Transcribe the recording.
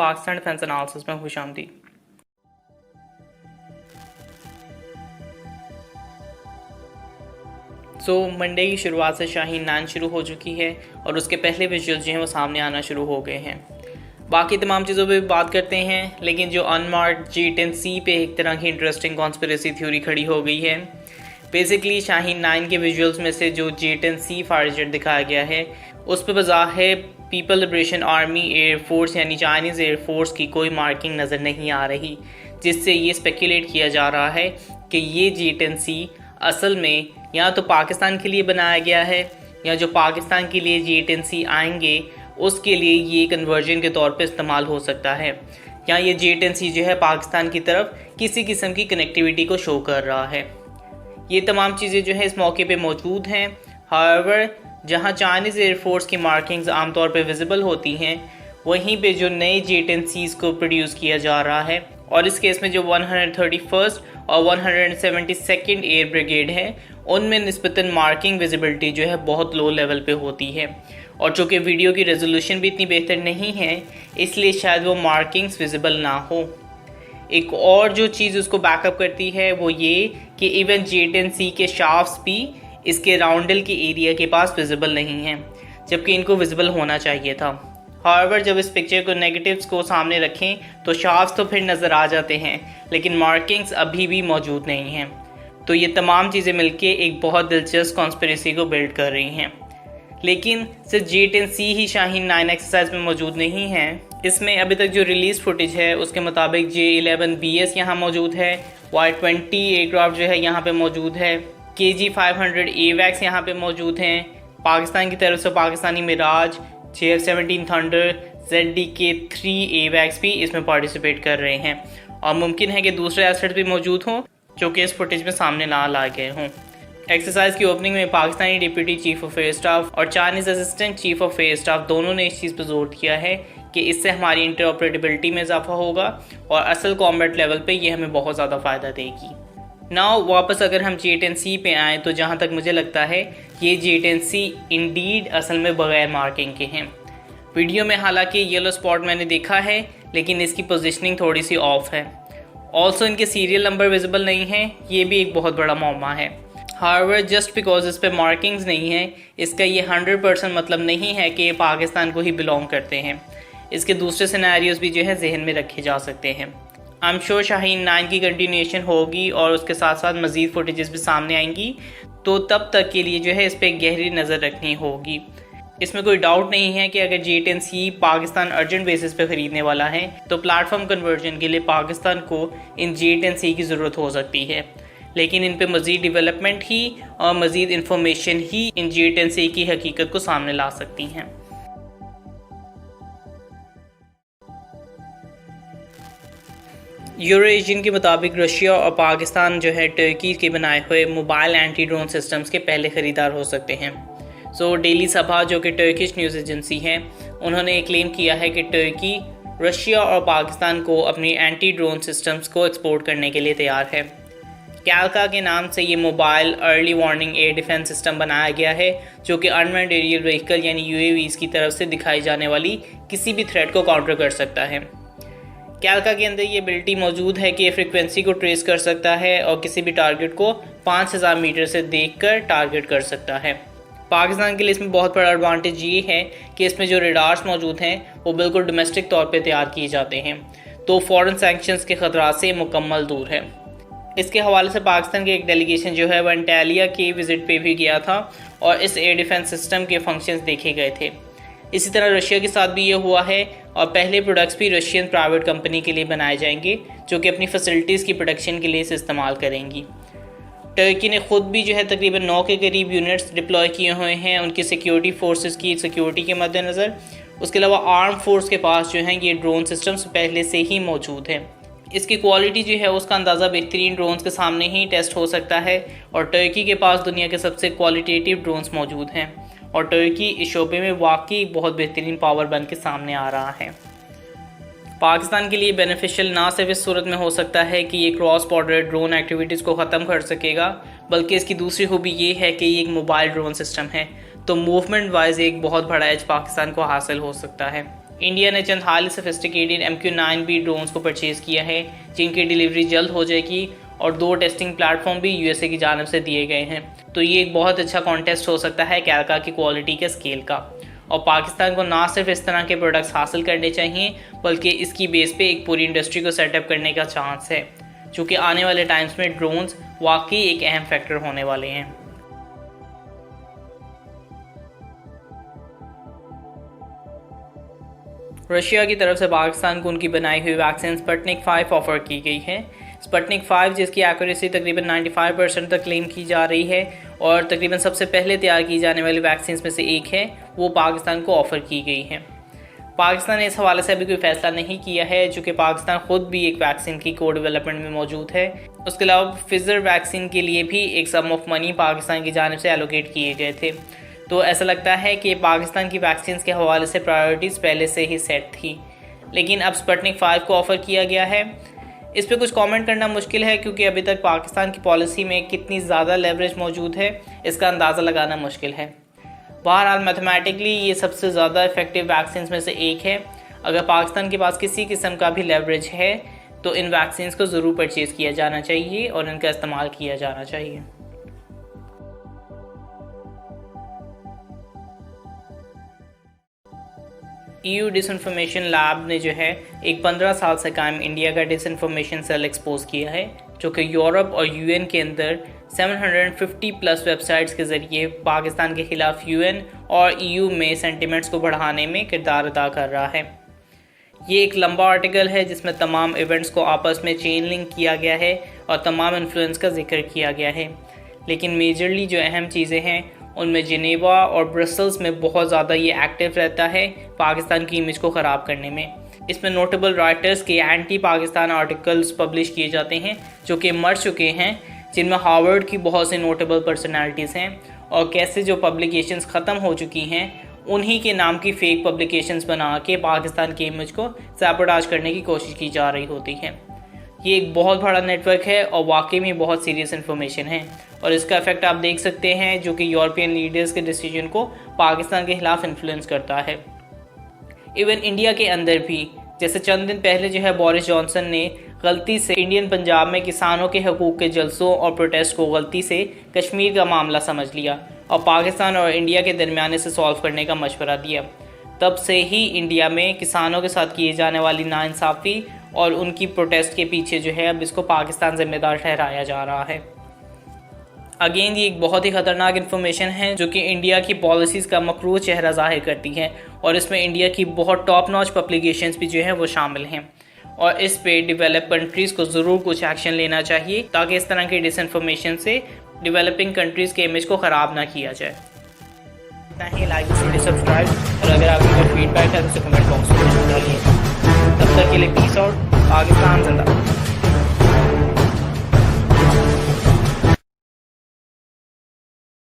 Pakistan defence analysis में खुशामदीद। Monday की शुरुआत से शाहीन 9 शुरू हो चुकी है और उसके पहले विजुअल्स जो हैं वो सामने आना शुरू हो गए हैं। बाकी तमाम चीज़ों पे भी बात करते हैं, लेकिन जो अनमार्क्ड G10C पे एक तरह की इंटरेस्टिंग कॉन्स्पिरेसी थ्योरी खड़ी हो गई है। बेसिकली शाहीन 9 के विजुअल्स में से जो G10C फाइटर जेट दिखाया गया है उस पर बज़ाहिर पीपल लिबरेशन आर्मी एयरफोर्स यानी चाइनीज़ एयरफोर्स की कोई मार्किंग नज़र नहीं आ रही, जिससे ये स्पेकुलेट किया जा रहा है कि ये G10C असल में या तो पाकिस्तान के लिए बनाया गया है या जो पाकिस्तान के लिए G10C आएंगे उसके लिए ये कन्वर्जन के तौर पे इस्तेमाल हो सकता है, या ये G10C जो है पाकिस्तान की तरफ किसी किस्म की कनेक्टिविटी को शो कर रहा है। ये तमाम चीज़ें जो है इस मौके पे मौजूद हैं। हाउएवर जहाँ चाइनीज़ एयरफोर्स की मार्किंग्स आमतौर पे विजिबल होती हैं, वहीं पे जो नए G10Cs को प्रोड्यूस किया जा रहा है, और इस केस में जो 131st और 172nd एयर ब्रिगेड है उनमें निस्बतन मार्किंग विजिबिलिटी जो है बहुत लो लेवल पे होती है, और चूँकि वीडियो की रेजोल्यूशन भी इतनी बेहतर नहीं है इसलिए शायद वो मार्किंग्स विजिबल ना हो। एक और जो चीज़ उसको बैकअप करती है वो ये कि इवन G10C के शाफ्ट्स भी इसके राउंडल के एरिया के पास विजिबल नहीं हैं, जबकि इनको विजिबल होना चाहिए था। हाउएवर जब इस पिक्चर को नेगेटिव्स को सामने रखें तो शाफ्ट्स तो फिर नज़र आ जाते हैं, लेकिन मार्किंग्स अभी भी मौजूद नहीं हैं। तो ये तमाम चीज़ें मिलके एक बहुत दिलचस्प कॉन्स्पिरेसी को बिल्ड कर रही हैं। लेकिन सिर्फ G10C ही शाहीन 9 एक्सरसाइज में मौजूद नहीं है। इसमें अभी तक जो रिलीज़ फुटेज है उसके मुताबिक J11BS यहाँ मौजूद है, Y20 एयरक्राफ्ट जो है यहाँ पे मौजूद है, KG500 AWACS यहाँ पे मौजूद हैं। पाकिस्तान की तरफ से Pakistani Miraj, JF-17 thunder, ZDK-3 AWACS भी इसमें पार्टिसिपेट कर रहे हैं, और मुमकिन है कि दूसरे एसेट्स भी मौजूद हों जो कि इस फुटेज में सामने ना ला गए हों। एक्सरसाइज की ओपनिंग में Pakistani deputy chief of air staff और Chinese assistant chief of air staff दोनों ने इस चीज़ पर जोर दिया है कि इससे हमारी इंटरऑपरेटेबिलिटी में इजाफा होगा और असल कॉम्बैट लेवल पे ये हमें बहुत ज़्यादा फ़ायदा देगी। नाउ वापस अगर हम G10C पे आएँ तो जहाँ तक मुझे लगता है ये G10C इंडीड असल में बगैर मार्किंग के हैं। वीडियो में हालांकि येलो स्पॉट मैंने देखा है, लेकिन इसकी पोजीशनिंग थोड़ी सी ऑफ है। ऑल्सो इनके सीरियल नंबर विजिबल नहीं हैं, ये भी एक बहुत बड़ा मौमा है। हाउएवर जस्ट बिकॉज इस पे मार्किंग्स नहीं है इसका ये 100% मतलब नहीं है कि ये पाकिस्तान को ही बिलोंग करते हैं। इसके दूसरे सिनेरियोज भी जो है जहन में रखे जा सकते हैं। आई एम श्योर शाहीन 9 की कंटिन्यूएशन होगी और उसके साथ साथ मज़ीद फुटेजेस भी सामने आएंगी, तो तब तक के लिए जो है इस पर गहरी नज़र रखनी होगी। इसमें कोई डाउट नहीं है कि अगर G10C पाकिस्तान अर्जेंट बेसिस पे ख़रीदने वाला है तो प्लेटफॉर्म कन्वर्जन के लिए पाकिस्तान को इन G10C की ज़रूरत हो सकती है, लेकिन इन पे मज़ीद डेवलपमेंट ही और मज़ीद इंफॉर्मेशन ही इन G10C की हकीकत को सामने ला सकती हैं। यूरो एशियन के मुताबिक रशिया और पाकिस्तान जो है टर्की के बनाए हुए मोबाइल एंटी ड्रोन सिस्टम्स के पहले ख़रीदार हो सकते हैं। डेली सभा जो कि टर्किश न्यूज़ एजेंसी है, उन्होंने क्लेम किया है कि टर्की रशिया और पाकिस्तान को अपनी एंटी ड्रोन सिस्टम्स को एक्सपोर्ट करने के लिए तैयार है। कैल्का के नाम से ये mobile early warning air defence system बनाया गया है, जो कि अनमैन्ड एरियल व्हीकल यानी UAVs की तरफ से दिखाई जाने वाली किसी भी थ्रेट को काउंटर कर सकता है। कैल्का के अंदर ये एबिलिटी मौजूद है कि ये फ्रिक्वेंसी को ट्रेस कर सकता है और किसी भी टारगेट को 5000 मीटर से देखकर टारगेट कर सकता है। पाकिस्तान के लिए इसमें बहुत बड़ा एडवांटेज ये है कि इसमें जो रेडार्स मौजूद हैं वो बिल्कुल डोमेस्टिक तौर पे तैयार किए जाते हैं, तो फॉरेन सैंक्शंस के ख़तरात से मुकम्मल दूर है। इसके हवाले से पाकिस्तान के एक डेलीगेशन जो है वह एंटालिया के विज़िट पे भी गया था और इस एयर डिफेंस सिस्टम के फंक्शंस देखे गए थे। इसी तरह रशिया के साथ भी ये हुआ है और पहले प्रोडक्ट्स भी रशियन प्राइवेट कंपनी के लिए बनाए जाएंगे जो कि अपनी फैसिलिटीज़ की प्रोडक्शन के लिए इसे इस्तेमाल करेंगी। टर्की ने ख़ुद भी जो है तकरीबन 9 के करीब यूनिट्स डिप्लॉय किए हुए हैं उनकी सिक्योरिटी फोर्सेस की सिक्योरिटी के मद्देनज़र। उसके अलावा आर्म फोर्स के पास जो है ये ड्रोन सिस्टम्स पहले से ही मौजूद है। इसकी क्वालिटी जो है उसका अंदाज़ा बेहतरीन ड्रोन्स के सामने ही टेस्ट हो सकता है, और टर्की के पास दुनिया के सबसे क्वालिटेटिव ड्रोन्स मौजूद हैं और टर्की इस शोबे में वाकई बहुत बेहतरीन पावर बन के सामने आ रहा है। पाकिस्तान के लिए बेनिफिशियल ना सिर्फ इस सूरत में हो सकता है कि ये क्रॉस बॉर्डर ड्रोन एक्टिविटीज़ को ख़त्म कर सकेगा, बल्कि इसकी दूसरी खूबी ये है कि ये एक मोबाइल ड्रोन सिस्टम है, तो मूवमेंट वाइज एक बहुत बड़ा एज पाकिस्तान को हासिल हो सकता है। इंडिया ने चंद हाल ही सोफिस्टिकेटेड MQ-9B ड्रोन्स को परचेज़ किया है, जिनकी डिलीवरी जल्द हो जाएगी और 2 टेस्टिंग प्लेटफॉर्म भी USA की जानब से दिए गए हैं। तो ये एक बहुत अच्छा कॉन्टेस्ट हो सकता है कैलका की क्वालिटी के स्केल का, और पाकिस्तान को ना सिर्फ इस तरह के प्रोडक्ट्स हासिल करने चाहिए बल्कि इसकी बेस पे एक पूरी इंडस्ट्री को सेटअप करने का चांस है, चूँकि आने वाले टाइम्स में ड्रोन्स वाकई एक अहम फैक्टर होने वाले हैं। रशिया की तरफ से पाकिस्तान को उनकी बनाई हुई वैक्सीन स्पुतनिक 5 ऑफर की गई है। स्पुतनिक 5 जिसकी एक्यूरेसी तकरीबन 95% तक क्लेम की जा रही है और तकरीबन सबसे पहले तैयार की जाने वाली वैक्सीन में से एक है, वो पाकिस्तान को ऑफ़र की गई है। पाकिस्तान ने इस हवाले से अभी कोई फैसला नहीं किया है, चूँकि पाकिस्तान ख़ुद भी एक वैक्सीन की को डेवलपमेंट में मौजूद है। उसके अलावा फिजर वैक्सीन के लिए भी एक सम ऑफ मनी पाकिस्तान की जानिब से एलोकेट किए गए थे। तो ऐसा लगता है कि पाकिस्तान की वैक्सीन के हवाले से प्रायोरिटीज़ पहले से ही सेट थी, लेकिन अब स्पुतनिक 5 को ऑफ़र किया गया है। इस पर कुछ कमेंट करना मुश्किल है, क्योंकि अभी तक पाकिस्तान की पॉलिसी में कितनी ज़्यादा लेवरेज मौजूद है इसका अंदाज़ा लगाना मुश्किल है। बहरहाल मैथमेटिकली ये सबसे ज़्यादा इफेक्टिव वैक्सीन में से एक है। अगर पाकिस्तान के पास किसी किस्म का भी लेवरेज है तो इन वैक्सीन को ज़रूर परचेज़ किया जाना चाहिए और इनका इस्तेमाल किया जाना चाहिए। EU डिसइंफॉर्मेशन लैब ने जो है एक 15 साल से कायम इंडिया का डिसइंफॉर्मेशन सेल एक्सपोज किया है, जो कि यूरोप और UN के अंदर 750 प्लस वेबसाइट्स के ज़रिए पाकिस्तान के ख़िलाफ़ UN और EU में सेंटिमेंट्स को बढ़ाने में किरदार अदा कर रहा है। ये एक लंबा आर्टिकल है जिसमें तमाम इवेंट्स को आपस में चेन लिंक किया गया है और तमाम इन्फ्लुएंस का जिक्र किया गया है, लेकिन मेजरली जो अहम चीज़ें हैं उनमें जिनेवा और ब्रसल्स में बहुत ज़्यादा ये एक्टिव रहता है पाकिस्तान की इमेज को ख़राब करने में। इसमें नोटेबल राइटर्स के एंटी पाकिस्तान आर्टिकल्स पब्लिश किए जाते हैं जो कि मर चुके हैं, जिनमें हार्वर्ड की बहुत सी नोटेबल पर्सनालिटीज़ हैं, और कैसे जो पब्लिकेशंस ख़त्म हो चुकी हैं उन्हीं के नाम की फ़ेक पब्लिकेशंस बना के पाकिस्तान की इमेज को सैबोटाज करने की कोशिश की जा रही होती है। ये एक बहुत बड़ा नेटवर्क है और वाकई में बहुत सीरियस इन्फॉर्मेशन है, और इसका इफेक्ट आप देख सकते हैं जो कि यूरोपियन लीडर्स के डिसीजन को पाकिस्तान के खिलाफ इन्फ्लुएंस करता है। इवन इंडिया के अंदर भी, जैसे चंद दिन पहले जो है बोरिस जॉनसन ने गलती से इंडियन पंजाब में किसानों के हकूक़ के जलसों और प्रोटेस्ट को गलती से कश्मीर का मामला समझ लिया और पाकिस्तान और इंडिया के दरमियान इसे सॉल्व करने का मशवरा दिया। तब से ही इंडिया में किसानों के साथ किए जाने वाली नाइंसाफ़ी और उनकी प्रोटेस्ट के पीछे जो है अब इसको पाकिस्तान ज़िम्मेदार ठहराया जा रहा है। अगेन ये एक बहुत ही ख़तरनाक इन्फॉर्मेशन है जो कि इंडिया की पॉलिसीज़ का मकरूह चेहरा ज़ाहिर करती है, और इसमें इंडिया की बहुत टॉप नॉच पब्लिकेशंस भी जो है वो शामिल हैं, और इस पे डेवलप कंट्रीज़ को ज़रूर कुछ एक्शन लेना चाहिए ताकि इस तरह की डिसइंफॉर्मेशन से डेवलपिंग कंट्रीज़ के इमेज को ख़राब ना किया जाए। इतना ही, लाइक वीडियो सब्सक्राइब, और अगर आपकी कोई फीडबैक है तो उसे कमेंट बॉक्स में डालिए। तब तक के लिए पीस आउट, पाकिस्तान जिंदाबाद।